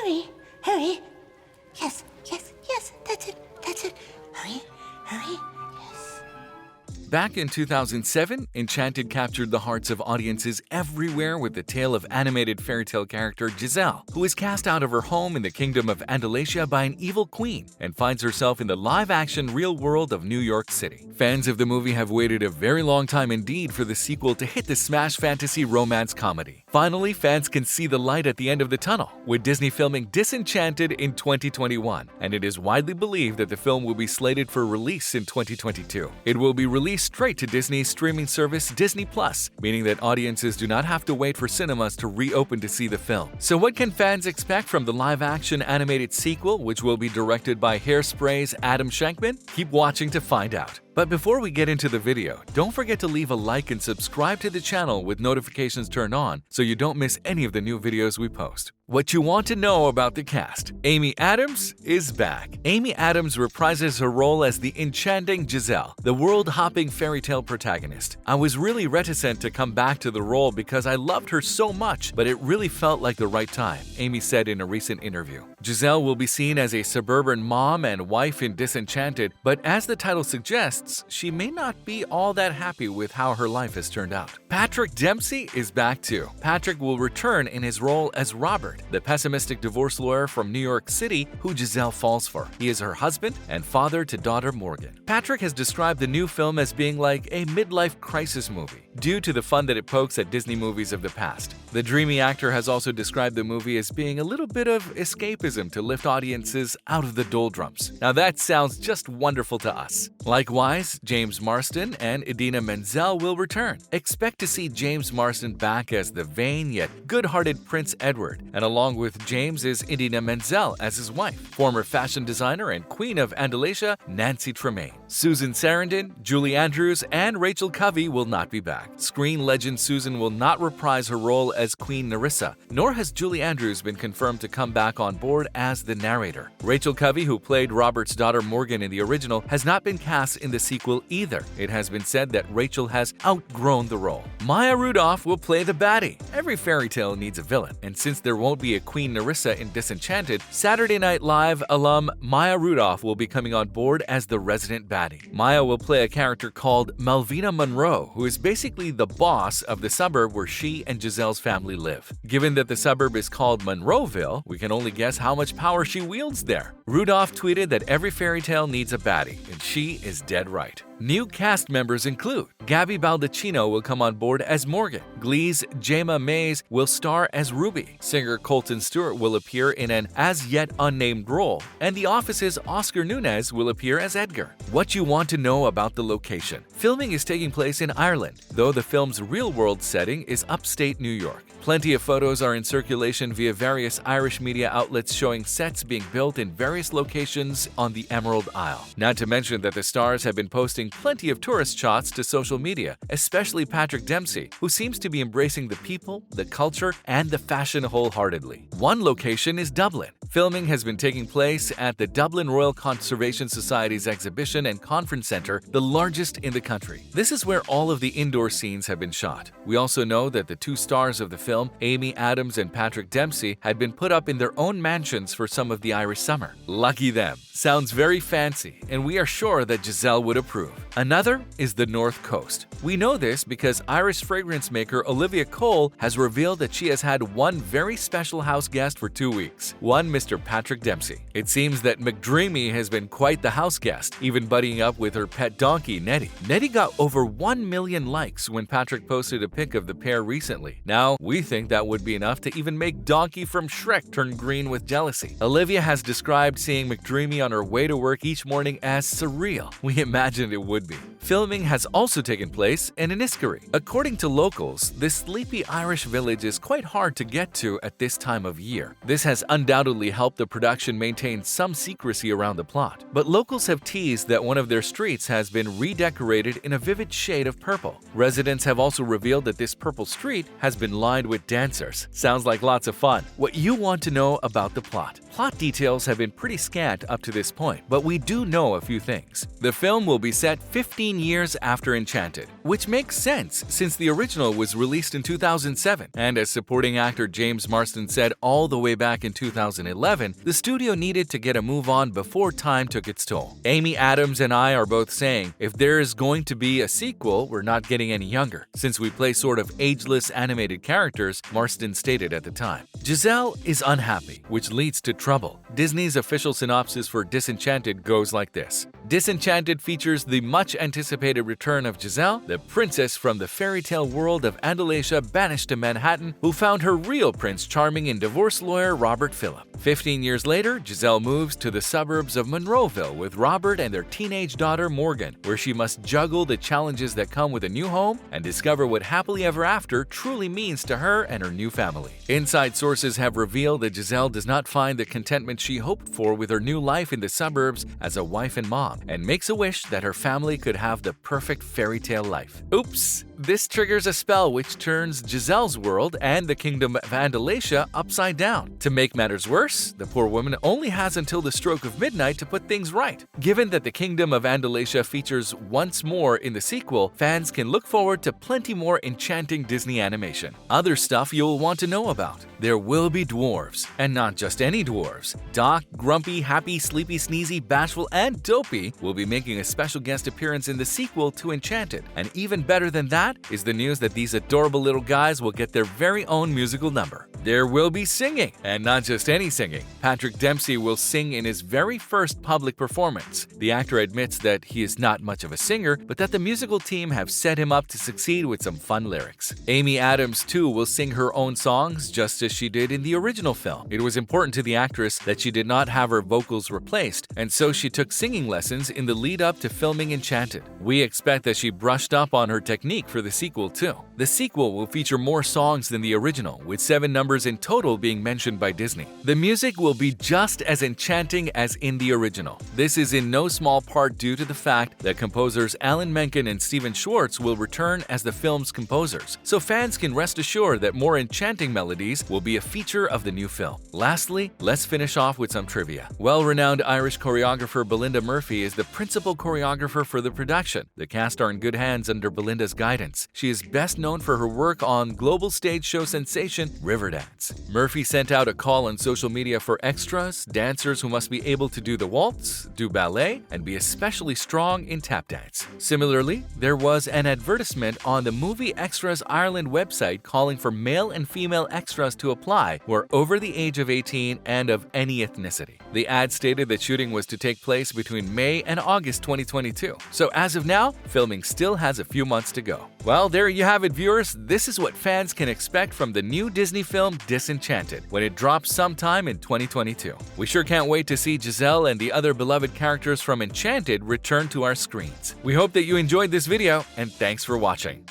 Hurry, hurry. Yes, that's it. Hurry, yes. Back in 2007, Enchanted captured the hearts of audiences everywhere with the tale of animated fairy tale character Giselle, who is cast out of her home in the kingdom of Andalasia by an evil queen and finds herself in the live-action real world of New York City. Fans of the movie have waited a very long time indeed for the sequel to hit the smash fantasy romance comedy. Finally, fans can see the light at the end of the tunnel, with Disney filming Disenchanted in 2021, and it is widely believed that the film will be slated for release in 2022. It will be released straight to Disney's streaming service Disney+, meaning that audiences do not have to wait for cinemas to reopen to see the film. So what can fans expect from the live-action animated sequel, which will be directed by Hairspray's Adam Shankman? Keep watching to find out. But before we get into the video, don't forget to leave a like and subscribe to the channel with notifications turned on so you don't miss any of the new videos we post. What you want to know about the cast: Amy Adams is back. Amy Adams reprises her role as the enchanting Giselle, the world-hopping fairy tale protagonist. I was really reticent to come back to the role because I loved her so much, but it really felt like the right time, Amy said in a recent interview. Giselle will be seen as a suburban mom and wife in Disenchanted, but as the title suggests, she may not be all that happy with how her life has turned out. Patrick Dempsey is back too. Patrick will return in his role as Robert, the pessimistic divorce lawyer from New York City who Giselle falls for. He is her husband and father to daughter Morgan. Patrick has described the new film as being like a midlife crisis movie, due to the fun that it pokes at Disney movies of the past. The dreamy actor has also described the movie as being a little bit of escapism to lift audiences out of the doldrums. Now that sounds just wonderful to us. Likewise, James Marsden and Idina Menzel will return. Expect to see James Marsden back as the vain yet good-hearted Prince Edward, and along with James is Idina Menzel as his wife, former fashion designer and Queen of Andalasia, Nancy Tremaine. Susan Sarandon, Julie Andrews, and Rachel Covey will not be back. Screen legend Susan will not reprise her role as Queen Nerissa, nor has Julie Andrews been confirmed to come back on board as the narrator. Rachel Covey, who played Robert's daughter Morgan in the original, has not been cast in the sequel either. It has been said that Rachel has outgrown the role. Maya Rudolph will play the baddie. Every fairy tale needs a villain, and since there won't be a Queen Nerissa in Disenchanted, Saturday Night Live alum Maya Rudolph will be coming on board as the resident baddie. Maya will play a character called Malvina Monroe, who is basically the boss of the suburb where she and Giselle's family live. Given that the suburb is called Monroeville, we can only guess how much power she wields there. Rudolph tweeted that every fairy tale needs a baddie, and she is dead right. New cast members include Gabriella Baldacchino will come on board as Morgan. Glee's Jayma Mays will star as Ruby. Singer Kolton Stewart will appear in an as-yet unnamed role, and The Office's Oscar Nunez will appear as Edgar. What you want to know about the location: filming is taking place in Ireland, though the film's real-world setting is upstate New York. Plenty of photos are in circulation via various Irish media outlets showing sets being built in various locations on the Emerald Isle. Not to mention that the stars have been posting plenty of tourist shots to social media, especially Patrick Dempsey, who seems to be embracing the people, the culture, and the fashion wholeheartedly. One location is Dublin. Filming has been taking place at the Dublin Royal Conservation Society's Exhibition and Conference Centre, the largest in the country. This is where all of the indoor scenes have been shot. We also know that the two stars of the film, Amy Adams and Patrick Dempsey, had been put up in their own mansions for some of the Irish summer. Lucky them. Sounds very fancy, and we are sure that Giselle would approve. Another is the North Coast. We know this because Irish fragrance maker Olivia Cole has revealed that she has had one very special house guest for 2 weeks, one Mr. Patrick Dempsey. It seems that McDreamy has been quite the house guest, even buddying up with her pet donkey, Nettie. Nettie got over 1 million likes when Patrick posted a pic of the pair recently. Now, we think that would be enough to even make Donkey from Shrek turn green with jealousy. Olivia has described seeing McDreamy on her way to work each morning as surreal. We imagined it would be. Filming has also taken place in Enniskerry. According to locals, this sleepy Irish village is quite hard to get to at this time of year. This has undoubtedly helped the production maintain some secrecy around the plot, but locals have teased that one of their streets has been redecorated in a vivid shade of purple. Residents have also revealed that this purple street has been lined with dancers. Sounds like lots of fun. What you want to know about the plot. Plot details have been pretty scant up to this point, but we do know a few things. The film will be set 15 15 years after Enchanted, which makes sense since the original was released in 2007. And as supporting actor James Marsden said all the way back in 2011, the studio needed to get a move on before time took its toll. Amy Adams and I are both saying, if there is going to be a sequel, we're not getting any younger, since we play sort of ageless animated characters, Marsden stated at the time. Giselle is unhappy, which leads to trouble. Disney's official synopsis for Disenchanted goes like this. Disenchanted features the much-anticipated return of Giselle, the princess from the fairy tale world of Andalasia banished to Manhattan, who found her real Prince Charming in divorce lawyer Robert Phillip. 15 years later, Giselle moves to the suburbs of Monroeville with Robert and their teenage daughter Morgan, where she must juggle the challenges that come with a new home and discover what happily ever after truly means to her and her new family. Inside sources have revealed that Giselle does not find the contentment she hoped for with her new life in the suburbs as a wife and mom, and makes a wish that her family could have the perfect fairy tale life. Oops! This triggers a spell which turns Giselle's world and the kingdom of Andalasia upside down. To make matters worse, the poor woman only has until the stroke of midnight to put things right. Given that the kingdom of Andalasia features once more in the sequel, fans can look forward to plenty more enchanting Disney animation. Other stuff you'll want to know about. There will be dwarves, and not just any dwarves. Doc, Grumpy, Happy, Sleepy, Sneezy, Bashful, and Dopey will be making a special guest appearance in the sequel to Enchanted. And even better than that is the news that these adorable little guys will get their very own musical number. There will be singing, and not just any singing. Patrick Dempsey will sing in his very first public performance. The actor admits that he is not much of a singer, but that the musical team have set him up to succeed with some fun lyrics. Amy Adams, too, will sing her own songs, just as she did in the original film. It was important to the actress that she did not have her vocals replaced, and so she took singing lessons in the lead up to filming Enchanted. We expect that she brushed up on her technique for the sequel, too. The sequel will feature more songs than the original, with 7 numbers in total being mentioned by Disney. The music will be just as enchanting as in the original. This is in no small part due to the fact that composers Alan Menken and Stephen Schwartz will return as the film's composers, so fans can rest assured that more enchanting melodies will be a feature of the new film. Lastly, let's finish off with some trivia. Well-renowned Irish choreographer Belinda Murphy is the principal choreographer for the production. The cast are in good hands under Belinda's guidance. She is best known for her work on global stage show sensation Riverdance. Murphy sent out a call on social media for extras, dancers who must be able to do the waltz, do ballet, and be especially strong in tap dance. Similarly, there was an advertisement on the Movie Extras Ireland website calling for male and female extras to apply who are over the age of 18 and of any ethnicity. The ad stated that shooting was to take place between May and August 2022. So as of now, filming still has a few months to go. Well, there you have it, viewers. This is what fans can expect from the new Disney film Disenchanted when it drops sometime in 2022. We sure can't wait to see Giselle and the other beloved characters from Enchanted return to our screens. We hope that you enjoyed this video, and thanks for watching.